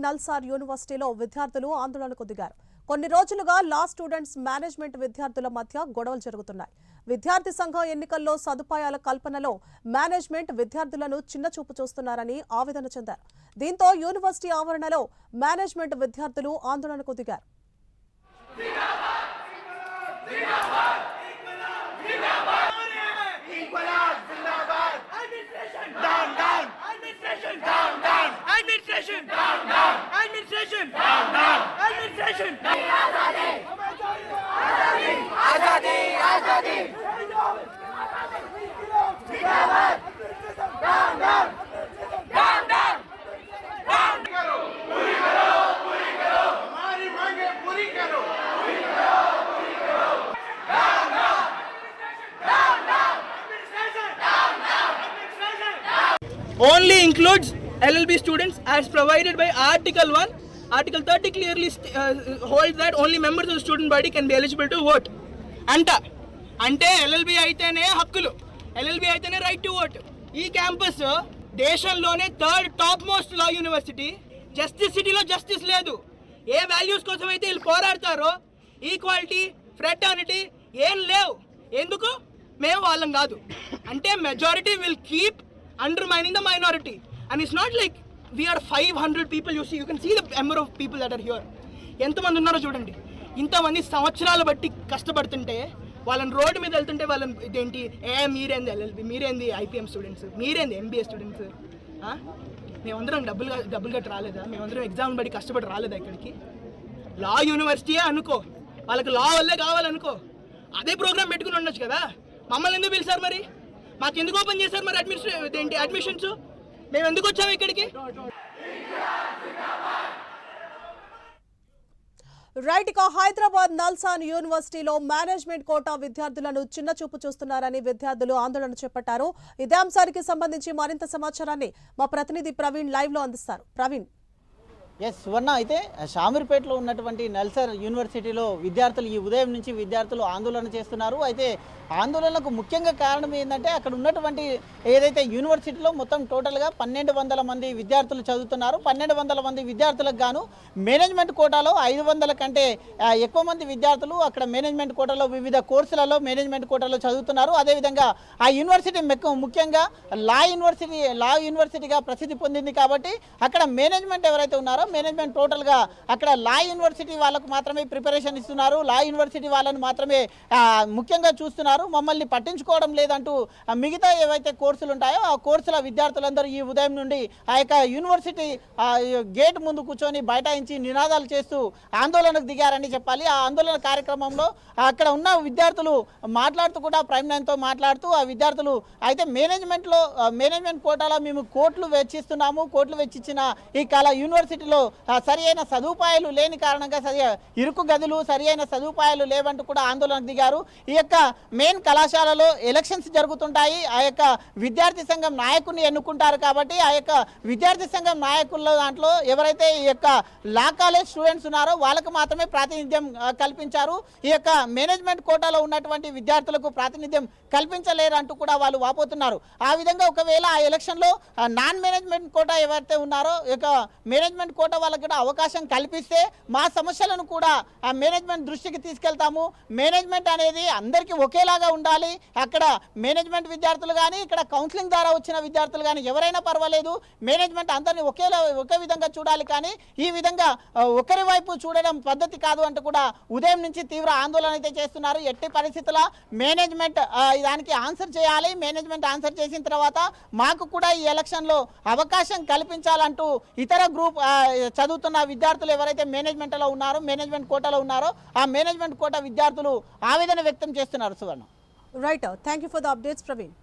నల్సార్ యూనివర్సిటీలో విద్యార్థులు ఆందోళనకు దిగారు. కొన్ని రోజులుగా లా స్టూడెంట్స్ మేనేజ్మెంట్ విద్యార్థుల మధ్య గొడవలు జరుగుతున్నాయి. విద్యార్థి సంఘం ఎన్నికల్లో సదుపాయాల కల్పనలో మేనేజ్మెంట్ విద్యార్థులను చిన్నచూపు చూస్తున్నారని ఆవేదన చెందారు. దీంతో యూనివర్సిటీ ఆవరణలో మేనేజ్మెంట్ విద్యార్థులు ఆందోళనకు దిగారు. Administration down down. Administration down down. Administration. Azadi, azadi. Down down. Down down. Down करो. पूरी करो, पूरी करो. हमारी मांगे पूरी करो. पूरी करो, पूरी करो. Down down. Down down. Administration down down. Administration down. Only includes LLB students as provided by Article 1. Article 30 clearly holds that only members of the student body can be eligible to vote. అంటే LLB అయితేనే హక్కులు, LLB అయితేనే right to vote. ఈ campus దేశంలోనే third top most లా university. Justice సిటీలో justice లేదు. ఏ values కోసం అయితే వీళ్ళు పోరాడతారో ఈక్వాలిటీ, ఫ్రెటర్నిటీ ఏం లేవు. ఎందుకు? మేము వాళ్ళం కాదు. అంటే majority will keep undermining the minority. And it's not like we are 500 people. You can see the number of people that are here. ఎంతమంది ఉన్నారో చూడండి. ఇంతమంది సంవత్సరాలు బట్టి కష్టపడుతుంటే వాళ్ళని రోడ్డు మీద వెళ్తుంటే వాళ్ళని ఇదేంటి, మీరేంది LLB, మీరేంది IPM స్టూడెంట్స్, మీరేంది MBA స్టూడెంట్స్, మేమందరం డబ్బులు కట్టి రాలేదా? మేమందరం ఎగ్జామ్ బట్టి కష్టపడి రాలేదా ఇక్కడికి? లా యూనివర్సిటీయే అనుకో, వాళ్ళకి లా వల్లే కావాలనుకో, అదే ప్రోగ్రామ్ పెట్టుకుని ఉండొచ్చు కదా. మమ్మల్ని ఎందుకు పిలిచారు మరి? మాకు ఎందుకు ఓపెన్ చేశారు మరి అడ్మిషన్స్? మేము ఎందుకు వచ్చాము ఇక్కడికి? రైట్. ఇక హైదరాబాద్ నల్సార్ యూనివర్సిటీలో మేనేజ్మెంట్ కోటా విద్యార్థులను చిన్నచూపు చూస్తున్నారని విద్యార్థులు ఆందోళన చేపట్టారు. ఇదే అంశానికి సంబంధించి మరింత సమాచారాన్ని మా ప్రతినిధి ప్రవీణ్ లైవ్ లో అందిస్తారు. ప్రవీణ్. సువర్ణ, అయితే షామీర్పేటలో ఉన్నటువంటి నల్సార్ యూనివర్సిటీలో విద్యార్థులు ఈ ఉదయం నుంచి విద్యార్థులు ఆందోళన చేస్తున్నారు. అయితే ఆందోళనకు ముఖ్యంగా కారణం ఏంటంటే అక్కడ ఉన్నటువంటి ఏదైతే యూనివర్సిటీలో మొత్తం టోటల్గా 1200 మంది విద్యార్థులు చదువుతున్నారు. 1200 మంది విద్యార్థులకు గాను మేనేజ్మెంట్ కోటాలో 500 కంటే ఎక్కువ మంది విద్యార్థులు అక్కడ మేనేజ్మెంట్ కోటాలో వివిధ కోర్సులలో మేనేజ్మెంట్ కోటాలో చదువుతున్నారు. అదేవిధంగా ఆ యూనివర్సిటీ ముఖ్యంగా లా యూనివర్సిటీగా ప్రసిద్ధి పొందింది కాబట్టి అక్కడ మేనేజ్మెంట్ ఎవరైతే ఉన్నారో మేనేజ్మెంట్ టోటల్గా అక్కడ లా యూనివర్సిటీ వాళ్ళకు మాత్రమే ప్రిపరేషన్ ఇస్తున్నారు. లా యూనివర్సిటీ వాళ్ళని మాత్రమే ముఖ్యంగా చూస్తున్నారు. మమ్మల్ని పట్టించుకోవడం లేదంటూ మిగతా ఏవైతే కోర్సులు ఉంటాయో ఆ కోర్సుల విద్యార్థులందరూ ఈ ఉదయం నుండి ఆ యొక్క యూనివర్సిటీ గేట్ ముందు కూర్చొని బైఠాయించి నినాదాలు చేస్తూ ఆందోళనకు దిగారని చెప్పాలి. ఆ ఆందోళన కార్యక్రమంలో అక్కడ ఉన్న విద్యార్థులు మాట్లాడుతూ కూడా ప్రైమ్ లైన్తో మాట్లాడుతూ ఆ విద్యార్థులు అయితే మేనేజ్మెంట్ కోటాలో మేము కోట్లు వెచ్చిస్తున్నాము, కోట్లు వెచ్చిచ్చిన ఈ యూనివర్సిటీలో సరి అయిన సదుపాయాలు లేని కారణంగా ఇరుకు గదులు, సరి అయిన సదుపాయాలు లేవంటూ కూడా ఆందోళనకు దిగారు. ఈ యొక్క మెయిన్ కళాశాలలో ఎలక్షన్స్ జరుగుతుంటాయి. ఆ యొక్క విద్యార్థి సంఘం నాయకుడిని ఎన్నుకుంటారు కాబట్టి ఆ యొక్క విద్యార్థి సంఘం నాయకుల దాంట్లో ఎవరైతే ఈ యొక్క లా కాలేజ్ స్టూడెంట్స్ ఉన్నారో వాళ్ళకు మాత్రమే ప్రాతినిధ్యం కల్పించారు. ఈ యొక్క మేనేజ్మెంట్ కోటాలో ఉన్నటువంటి విద్యార్థులకు ప్రాతినిధ్యం కల్పించలేరు అంటూ కూడా వాళ్ళు వాపోతున్నారు. ఆ విధంగా ఒకవేళ ఆ ఎలక్షన్లో నాన్ మేనేజ్మెంట్ కోటా ఎవరైతే ఉన్నారో ఈ యొక్క మేనేజ్మెంట్ కోటా వాళ్ళకి కూడా అవకాశం కల్పిస్తే మా సమస్యలను కూడా ఆ మేనేజ్మెంట్ దృష్టికి తీసుకెళ్తాము. మేనేజ్మెంట్ అనేది అందరికీ ఒకేలాగా ఉండాలి. అక్కడ మేనేజ్మెంట్ విద్యార్థులు కానీ ఇక్కడ కౌన్సిలింగ్ ద్వారా వచ్చిన విద్యార్థులు కానీ ఎవరైనా పర్వాలేదు. మేనేజ్మెంట్ అందరినీ ఒకే విధంగా చూడాలి. కానీ ఈ విధంగా ఒకరి వైపు చూడడం పద్ధతి కాదు అంటూ కూడా ఉదయం నుంచి తీవ్ర ఆందోళన అయితే చేస్తున్నారు. ఎట్టి పరిస్థితుల మేనేజ్మెంట్ దానికి ఆన్సర్ చేయాలి. మేనేజ్మెంట్ ఆన్సర్ చేసిన తర్వాత మాకు కూడా ఈ ఎలక్షన్లో అవకాశం కల్పించాలంటూ ఇతర గ్రూప్ చదువుతున్న విద్యార్థులు ఎవరైతే మేనేజ్మెంట్లో ఉన్నారో, మేనేజ్మెంట్ కోటాలో ఉన్నారో ఆ మేనేజ్మెంట్ కోటా విద్యార్థులు ఆవేదన వ్యక్తం చేస్తున్నారు. Suvarna. Right. Thank you for the updates Praveen.